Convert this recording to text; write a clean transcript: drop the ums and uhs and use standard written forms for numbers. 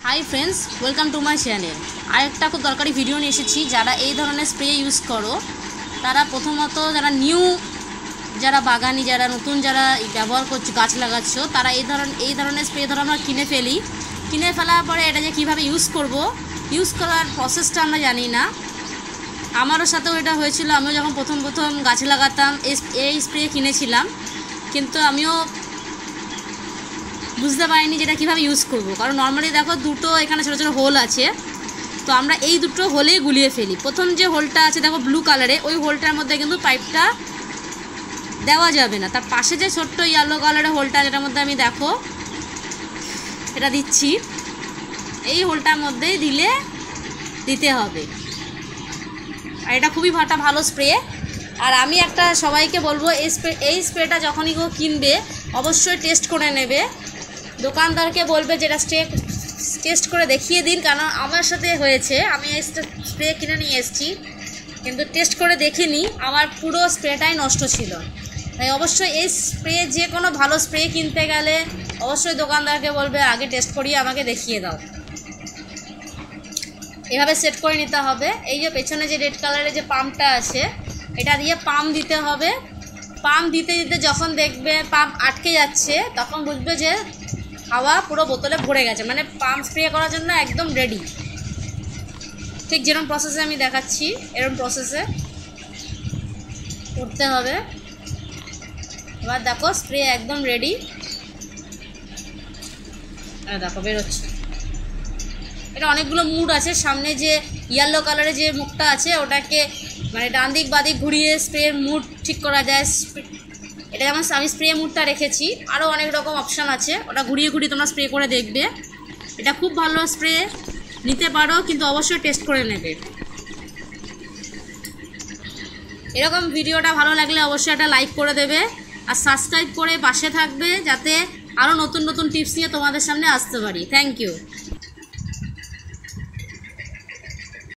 High friends welcome to my channel आरेकटा खूब दरकारी भिडियो निये एसेछि जारा एई धरनेर स्प्रे यूज करो तारा प्रथमत जारा निउ যারা বাগানি যারা নতুন যারা ব্যবহার করছে গাছ লাগাচ্ছো তারা এই ধরনের স্প্রে ধরো আমরা কিনে ফেলার পরে এটা যে কিভাবে ইউজ করার প্রসেসটা আমরা জানি না। আমারও সাথেও এটা হয়েছিল, আমিও যখন প্রথম গাছ লাগাতাম এই স্প্রে কিনেছিলাম, কিন্তু আমিও বুঝতে পারিনি যেটা কিভাবে ইউজ করব। কারণ নর্মালি দেখো দুটো এখানে ছোটো ছোটো হোল আছে, তো আমরা এই দুটো হোলেই গুলিয়ে ফেলি। প্রথম যে হোলটা আছে দেখো ব্লু কালারে, ওই হোলটার মধ্যে কিন্তু পাইপটা দেওয়া যাবে না। তার পাশে যে ছোট্ট ইয়েলো কালারের হোলটা যেটার মধ্যে আমি দেখো এটা দিচ্ছি, এই হোলটার মধ্যেই দিতে হবে। আর এটা খুবই ভালো স্প্রে। আর আমি একটা সবাইকে বলবো এই স্প্রেটা যখনই কেউ কিনবে অবশ্যই টেস্ট করে নেবে। দোকানদারকে বলবে যেটা টেস্ট করে দেখিয়ে দিন, কারণ আমার সাথে হয়েছে, আমি এই স্প্রে কিনে নিয়ে এসেছি কিন্তু টেস্ট করে দেখিনি, আমার পুরো স্প্রেটাই নষ্ট ছিল। তাই অবশ্যই এই স্প্রে যে কোনো ভালো স্প্রে কিনতে গেলে অবশ্যই দোকানদারকে বলবে আগে টেস্ট করিয়ে আমাকে দেখিয়ে দাও। এভাবে সেট করে নিতে হবে। এই যে পেছনে যে রেড কালারের যে পাম্পটা আছে এটা দিয়ে পাম্প দিতে হবে। পাম্প দিতে যখন দেখবে পাম্প আটকে যাচ্ছে তখন বুঝবে যে হাওয়া পুরো বোতলে ভরে গেছে, মানে পাম্প স্প্রে করার জন্য একদম রেডি। ঠিক যেরকম প্রসেসে আমি দেখাচ্ছি এরকম প্রসেসে করতে হবে। এবার দেখো স্প্রে একদম রেডি, দেখো বেরোচ্ছে। এটা অনেকগুলো মুড আছে, সামনে যে ইয়েলো কালারের যে মুখটা আছে ওটাকে মানে ডান দিক বাদিক ঘুরিয়ে স্প্রের মুড ঠিক করা যায়। এটা যেমন আমি স্প্রে মুডটা রেখেছি, আরও অনেক রকম অপশান আছে, ওটা ঘুরিয়ে তোমরা স্প্রে করে দেখবে। এটা খুব ভালো স্প্রে, নিতে পারো কিন্তু অবশ্যই টেস্ট করে নেবে। এরকম ভিডিওটা ভালো লাগলে অবশ্যই একটা লাইক করে দেবে আর সাবস্ক্রাইব করে পাশে থাকবে, যাতে আরও নতুন টিপস নিয়ে তোমাদের সামনে আসতে পারি। Thank you.